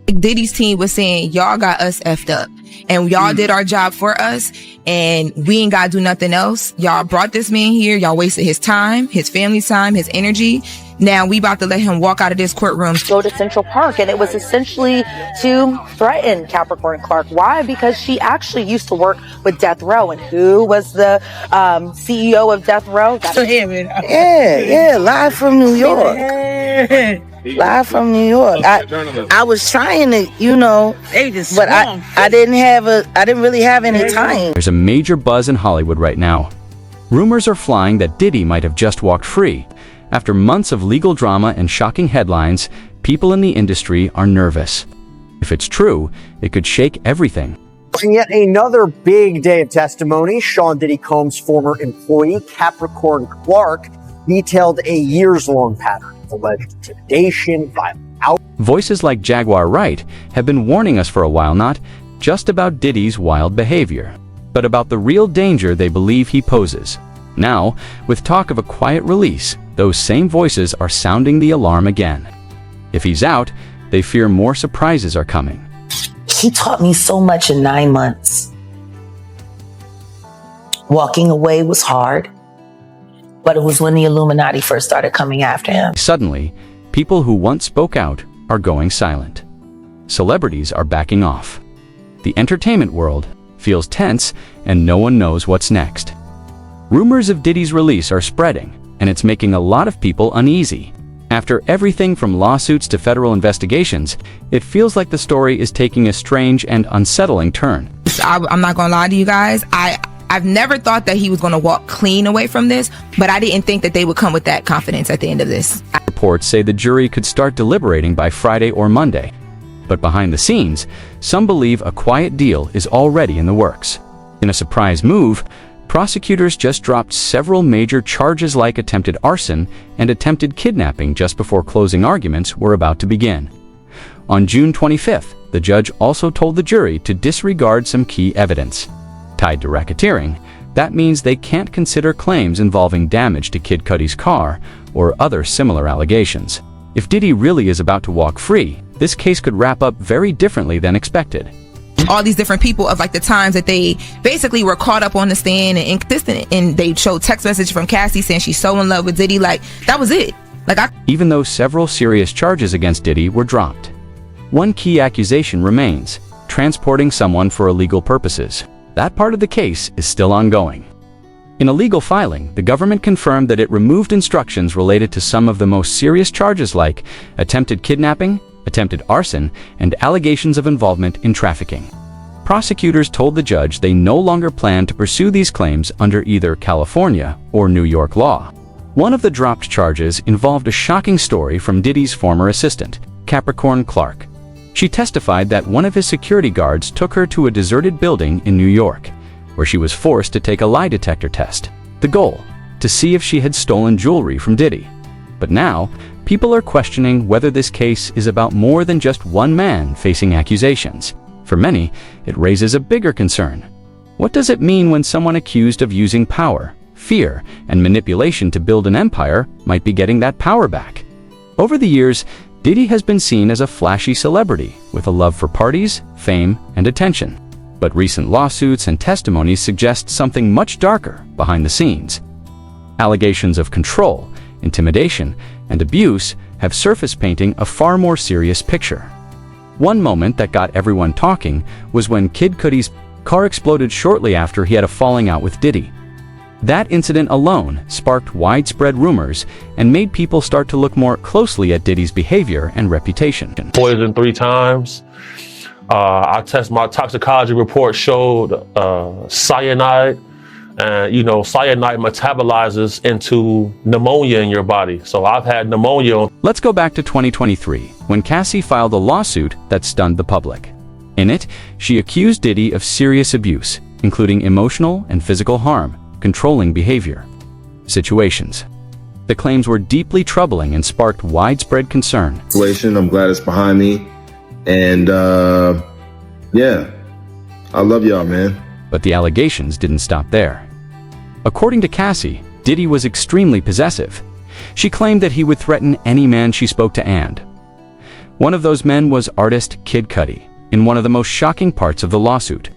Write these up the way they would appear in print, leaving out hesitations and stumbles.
Diddy's team was saying, y'all got us effed up and y'all did our job for us and we ain't gotta do nothing else. Y'all brought this man here. Y'all wasted his time, his family's time, his energy. Now we about to let him walk out of this courtroom. Go to Central Park, and it was essentially to threaten Capricorn Clark. Why? Because she actually used to work with Death Row, and who was the CEO of Death Row? Yeah, live from New York. Live from New York. I was trying to, but I didn't really have any time. There's a major buzz in Hollywood right now. Rumors are flying that Diddy might have just walked free. After months of legal drama and shocking headlines, people in the industry are nervous. If it's true, it could shake everything. And yet another big day of testimony. Sean Diddy Combs' former employee, Capricorn Clark, detailed a years-long pattern of alleged intimidation, violent Voices like Jaguar Wright have been warning us for a while, not just about Diddy's wild behavior, but about the real danger they believe he poses. Now, with talk of a quiet release, those same voices are sounding the alarm again. If he's out, they fear more surprises are coming. He taught me so much in 9 months. Walking away was hard, but it was when the Illuminati first started coming after him. Suddenly, people who once spoke out are going silent. Celebrities are backing off. The entertainment world feels tense and no one knows what's next. Rumors of Diddy's release are spreading, and it's making a lot of people uneasy. After everything from lawsuits to federal investigations, it feels like the story is taking a strange and unsettling turn. I'm not gonna lie to you guys. I've never thought that he was gonna walk clean away from this, but I didn't think that they would come with that confidence at the end of this. Reports say the jury could start deliberating by Friday or Monday. But behind the scenes, some believe a quiet deal is already in the works. In a surprise move, prosecutors just dropped several major charges like attempted arson and attempted kidnapping just before closing arguments were about to begin. On June 25th, the judge also told the jury to disregard some key evidence. Tied to racketeering, that means they can't consider claims involving damage to Kid Cudi's car or other similar allegations. If Diddy really is about to walk free, this case could wrap up very differently than expected. All these different people of like the times that they basically were caught up on the stand and inconsistent, and they showed text message from Cassie saying she's so in love with Diddy, like that was it. Even though several serious charges against Diddy were dropped, one key accusation remains: transporting someone for illegal purposes. That part of the case is still ongoing. In a legal filing, the government confirmed that it removed instructions related to some of the most serious charges like attempted kidnapping, attempted arson, and allegations of involvement in trafficking. Prosecutors told the judge they no longer plan to pursue these claims under either California or New York law. One of the dropped charges involved a shocking story from Diddy's former assistant, Capricorn Clark. She testified that one of his security guards took her to a deserted building in New York, where she was forced to take a lie detector test. The goal, to see if she had stolen jewelry from Diddy. But now, people are questioning whether this case is about more than just one man facing accusations. For many, it raises a bigger concern. What does it mean when someone accused of using power, fear, and manipulation to build an empire might be getting that power back? Over the years, Diddy has been seen as a flashy celebrity with a love for parties, fame, and attention. But recent lawsuits and testimonies suggest something much darker behind the scenes. Allegations of control, intimidation, and abuse have surfaced, painting a far more serious picture. One moment that got everyone talking was when Kid Cudi's car exploded shortly after he had a falling out with Diddy. That incident alone sparked widespread rumors and made people start to look more closely at Diddy's behavior and reputation. Poisoned 3 times. My toxicology report showed cyanide. And, cyanide metabolizes into pneumonia in your body. So I've had pneumonia. Let's go back to 2023, when Cassie filed a lawsuit that stunned the public. In it, she accused Diddy of serious abuse, including emotional and physical harm, controlling behavior, situations. The claims were deeply troubling and sparked widespread concern. I'm glad it's behind me. And, yeah, I love y'all, man. But the allegations didn't stop there. According to Cassie, Diddy was extremely possessive. She claimed that he would threaten any man she spoke to, and One of those men was artist Kid Cudi, in one of the most shocking parts of the lawsuit.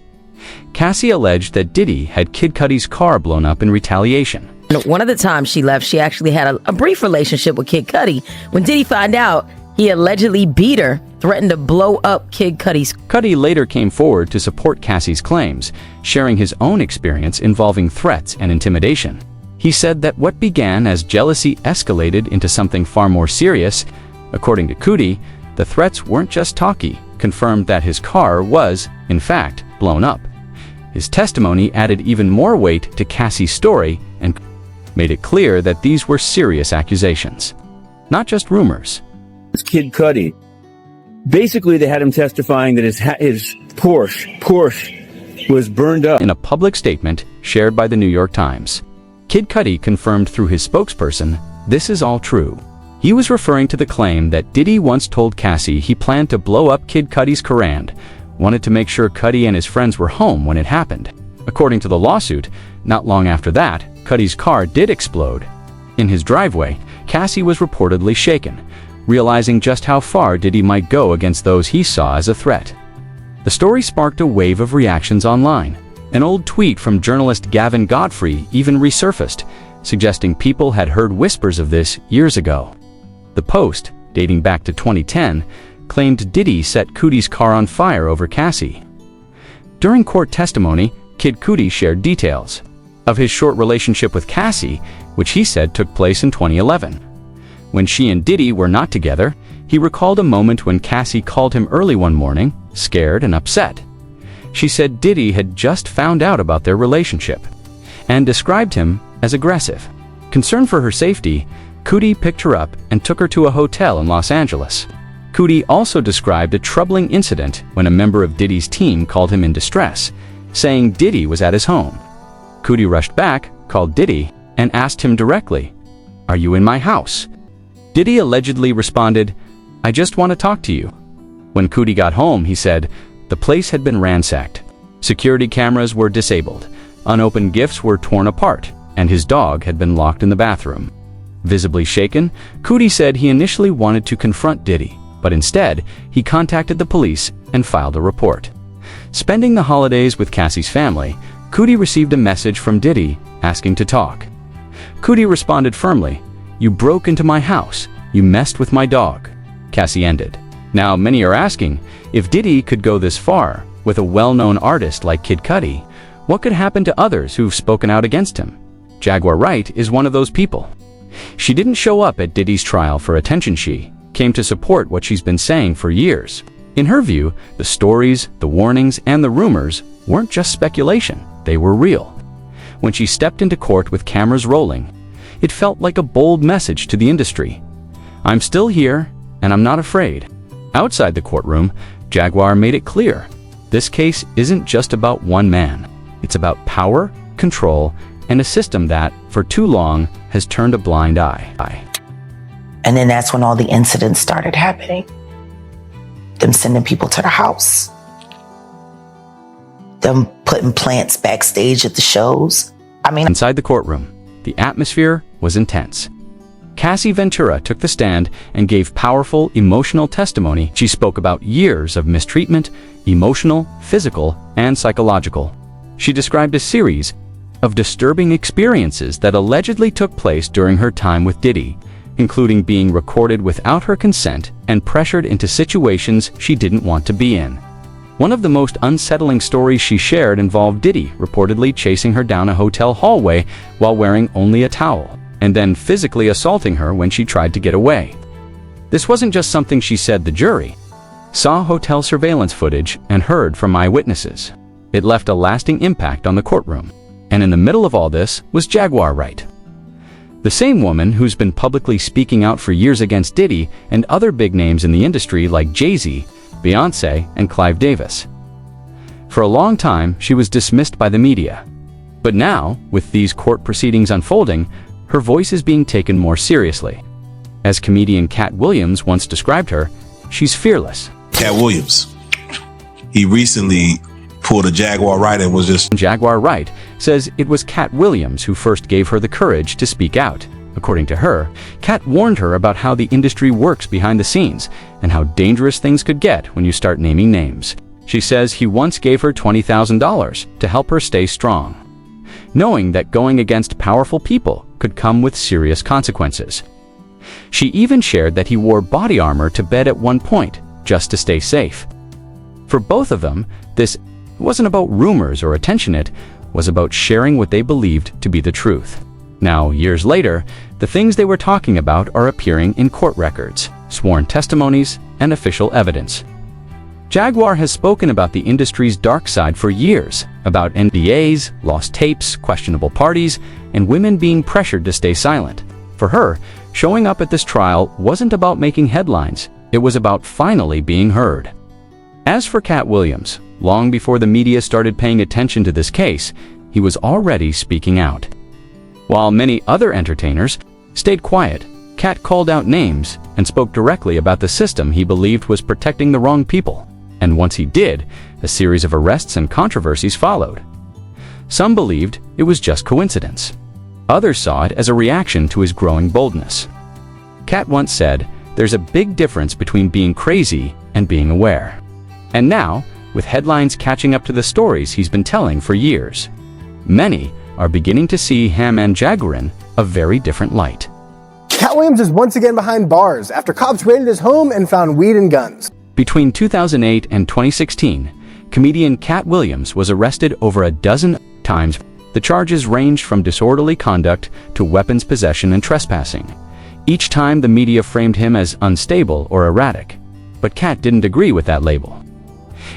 Cassie alleged that Diddy had Kid Cudi's car blown up in retaliation. One of the times she left, she actually had a brief relationship with Kid Cudi. When Diddy found out, he allegedly beat her, threatened to blow up Kid Cudi's. Cudi later came forward to support Cassie's claims, sharing his own experience involving threats and intimidation. He said that what began as jealousy escalated into something far more serious. According to Cudi, the threats weren't just talky, confirmed that his car was, in fact, blown up. His testimony added even more weight to Cassie's story and made it clear that these were serious accusations, not just rumors. Kid Cudi. Basically, they had him testifying that his Porsche was burned up. In a public statement shared by the New York Times, Kid Cudi confirmed through his spokesperson, "This is all true." He was referring to the claim that Diddy once told Cassie he planned to blow up Kid Cudi's Corrand, wanted to make sure Cudi and his friends were home when it happened. According to the lawsuit, not long after that, Cudi's car did explode. In his driveway, Cassie was reportedly shaken, realizing just how far Diddy might go against those he saw as a threat. The story sparked a wave of reactions online. An old tweet from journalist Gavin Godfrey even resurfaced, suggesting people had heard whispers of this years ago. The post, dating back to 2010, claimed Diddy set Cudi's car on fire over Cassie. During court testimony, Kid Cudi shared details of his short relationship with Cassie, which he said took place in 2011. When she and Diddy were not together, he recalled a moment when Cassie called him early one morning, scared and upset. She said Diddy had just found out about their relationship and described him as aggressive. Concerned for her safety, Cudi picked her up and took her to a hotel in Los Angeles. Cudi also described a troubling incident when a member of Diddy's team called him in distress, saying Diddy was at his home. Cudi rushed back, called Diddy, and asked him directly, "Are you in my house?" Diddy allegedly responded, "I just want to talk to you." When Cudi got home, he said, the place had been ransacked. Security cameras were disabled, unopened gifts were torn apart, and his dog had been locked in the bathroom. Visibly shaken, Cudi said he initially wanted to confront Diddy, but instead, he contacted the police and filed a report. Spending the holidays with Cassie's family, Cudi received a message from Diddy asking to talk. Cudi responded firmly, "You broke into my house. You messed with my dog." Cassie ended. Now, many are asking, if Diddy could go this far with a well-known artist like Kid Cudi, what could happen to others who've spoken out against him? Jaguar Wright is one of those people. She didn't show up at Diddy's trial for attention. She came to support what she's been saying for years. In her view, the stories, the warnings, and the rumors weren't just speculation, they were real. When she stepped into court with cameras rolling, it felt like a bold message to the industry. "I'm still here, and I'm not afraid." Outside the courtroom, Jaguar made it clear, this case isn't just about one man. It's about power, control, and a system that, for too long, has turned a blind eye. And then that's when all the incidents started happening. Them sending people to the house. Them putting plants backstage at the shows. Inside the courtroom, the atmosphere was intense. Cassie Ventura took the stand and gave powerful, emotional testimony. She spoke about years of mistreatment, emotional, physical, and psychological. She described a series of disturbing experiences that allegedly took place during her time with Diddy, including being recorded without her consent and pressured into situations she didn't want to be in. One of the most unsettling stories she shared involved Diddy reportedly chasing her down a hotel hallway while wearing only a towel, and then physically assaulting her when she tried to get away. This wasn't just something she said. The jury saw hotel surveillance footage and heard from eyewitnesses. It left a lasting impact on the courtroom. And in the middle of all this was Jaguar Wright, the same woman who's been publicly speaking out for years against Diddy and other big names in the industry like Jay-Z, Beyonce, and Clive Davis. For a long time, she was dismissed by the media. But now, with these court proceedings unfolding, her voice is being taken more seriously. As comedian Katt Williams once described her, she's fearless. Katt Williams. He recently pulled a Jaguar Wright and was just... Jaguar Wright says it was Katt Williams who first gave her the courage to speak out. According to her, Katt warned her about how the industry works behind the scenes and how dangerous things could get when you start naming names. She says he once gave her $20,000 to help her stay strong, knowing that going against powerful people could come with serious consequences. She even shared that he wore body armor to bed at one point just to stay safe. For both of them, this wasn't about rumors or attention, it was about sharing what they believed to be the truth. Now, years later, the things they were talking about are appearing in court records, sworn testimonies, and official evidence. Jaguar has spoken about the industry's dark side for years, about NDAs, lost tapes, questionable parties, and women being pressured to stay silent. For her, showing up at this trial wasn't about making headlines, it was about finally being heard. As for Katt Williams, long before the media started paying attention to this case, he was already speaking out. While many other entertainers stayed quiet, Katt called out names and spoke directly about the system he believed was protecting the wrong people. And once he did, a series of arrests and controversies followed. Some believed it was just coincidence. Others saw it as a reaction to his growing boldness. Katt once said, "There's a big difference between being crazy and being aware." And now, with headlines catching up to the stories he's been telling for years, many are beginning to see him and Jaguar in a very different light. Katt Williams is once again behind bars after cops raided his home and found weed and guns. Between 2008 and 2016, comedian Katt Williams was arrested over a dozen times. The charges ranged from disorderly conduct to weapons possession and trespassing. Each time the media framed him as unstable or erratic, but Katt didn't agree with that label.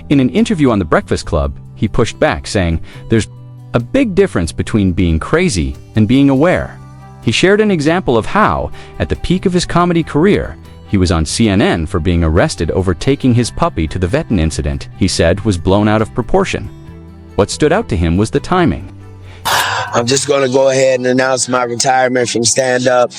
In an interview on The Breakfast Club, he pushed back, saying, "There's a big difference between being crazy and being aware." He shared an example of how, at the peak of his comedy career, he was on CNN for being arrested over taking his puppy to the vet. An incident he said was blown out of proportion. What stood out to him was the timing. "I'm just going to go ahead and announce my retirement from stand-up."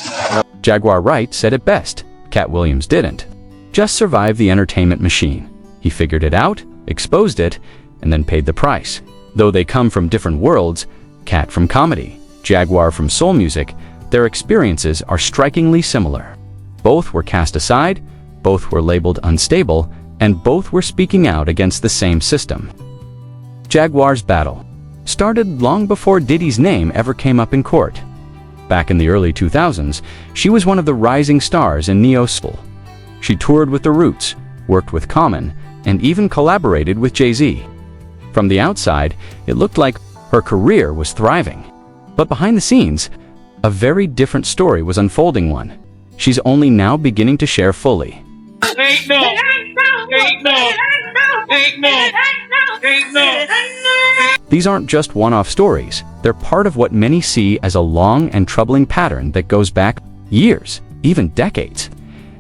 Jaguar Wright said it best. Katt Williams didn't just survive the entertainment machine. He figured it out, exposed it, and then paid the price. Though they come from different worlds, Katt from comedy, Jaguar from soul music, their experiences are strikingly similar. Both were cast aside, both were labeled unstable, and both were speaking out against the same system. Jaguar's battle started long before Diddy's name ever came up in court. Back in the early 2000s, she was one of the rising stars in neo-soul. She toured with The Roots, worked with Common, and even collaborated with Jay-Z. From the outside, it looked like her career was thriving. But behind the scenes, a very different story was unfolding, one she's only now beginning to share fully. These aren't just one-off stories. They're part of what many see as a long and troubling pattern that goes back years, even decades.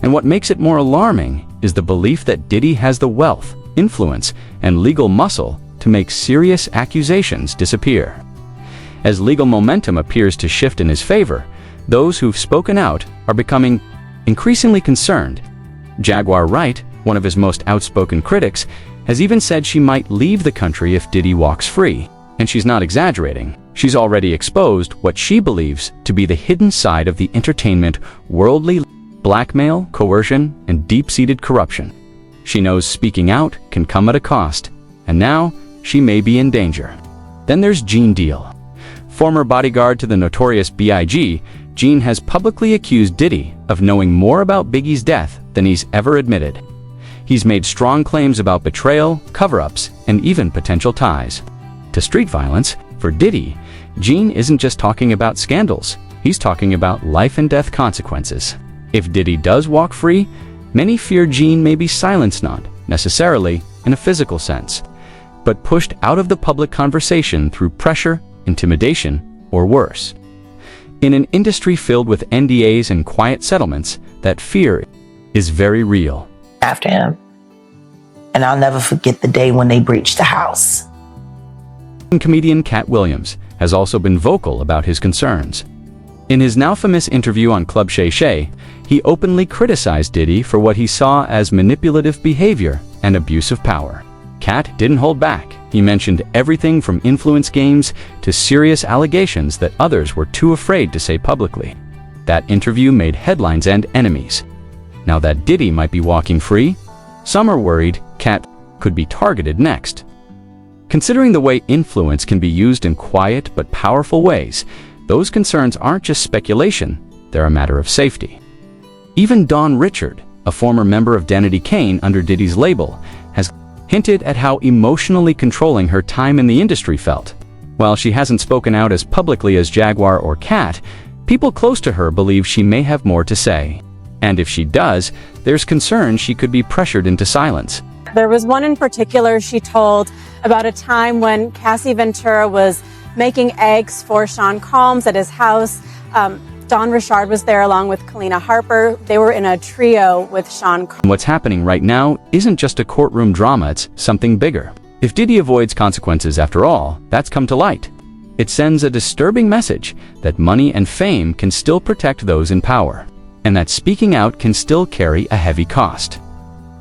And what makes it more alarming is the belief that Diddy has the wealth, influence, and legal muscle to make serious accusations disappear. As legal momentum appears to shift in his favor, those who've spoken out are becoming increasingly concerned. Jaguar Wright, one of his most outspoken critics, has even said she might leave the country if Diddy walks free. And she's not exaggerating. She's already exposed what she believes to be the hidden side of the entertainment, worldly blackmail, coercion, and deep-seated corruption. She knows speaking out can come at a cost, and now she may be in danger. Then there's Gene Deal. Former bodyguard to the notorious B.I.G., Gene has publicly accused Diddy of knowing more about Biggie's death than he's ever admitted. He's made strong claims about betrayal, cover-ups, and even potential ties to street violence. For Diddy, Gene isn't just talking about scandals, he's talking about life and death consequences. If Diddy does walk free, many fear Gene may be silenced, not necessarily in a physical sense, but pushed out of the public conversation through pressure, intimidation, or worse. In an industry filled with NDAs and quiet settlements, that fear is very real. After him. And I'll never forget the day when they breached the house. Comedian Katt Williams has also been vocal about his concerns. In his now famous interview on Club Shay Shay, he openly criticized Diddy for what he saw as manipulative behavior and abuse of power. Katt didn't hold back. He mentioned everything from influence games to serious allegations that others were too afraid to say publicly. That interview made headlines and enemies. Now that Diddy might be walking free, some are worried Katt could be targeted next. Considering the way influence can be used in quiet but powerful ways, those concerns aren't just speculation, they're a matter of safety. Even Dawn Richard, a former member of Danity Kane under Diddy's label, has hinted at how emotionally controlling her time in the industry felt. While she hasn't spoken out as publicly as Jaguar or Katt, people close to her believe she may have more to say. And if she does, there's concern she could be pressured into silence. There was one in particular she told about a time when Cassie Ventura was making eggs for Sean Combs at his house. Don Richard was there along with Kalina Harper. They were in a trio with Sean Combs. What's happening right now isn't just a courtroom drama, it's something bigger. If Diddy avoids consequences after all, that's come to light. It sends a disturbing message that money and fame can still protect those in power, and that speaking out can still carry a heavy cost.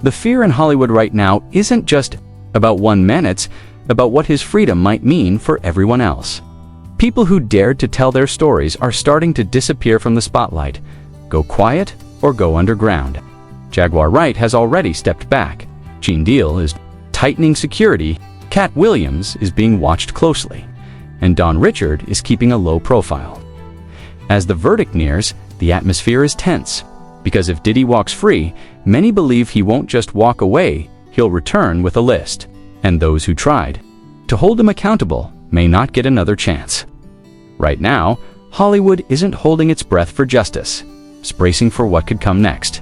The fear in Hollywood right now isn't just about one man, it's about what his freedom might mean for everyone else. People who dared to tell their stories are starting to disappear from the spotlight, go quiet or go underground. Jaguar Wright has already stepped back. Gene Deal is tightening security. Katt Williams is being watched closely, and Dawn Richard is keeping a low profile. As the verdict nears, the atmosphere is tense, because if Diddy walks free, many believe he won't just walk away, he'll return with a list, and those who tried to hold him accountable may not get another chance. Right now, Hollywood isn't holding its breath for justice, it's bracing for what could come next.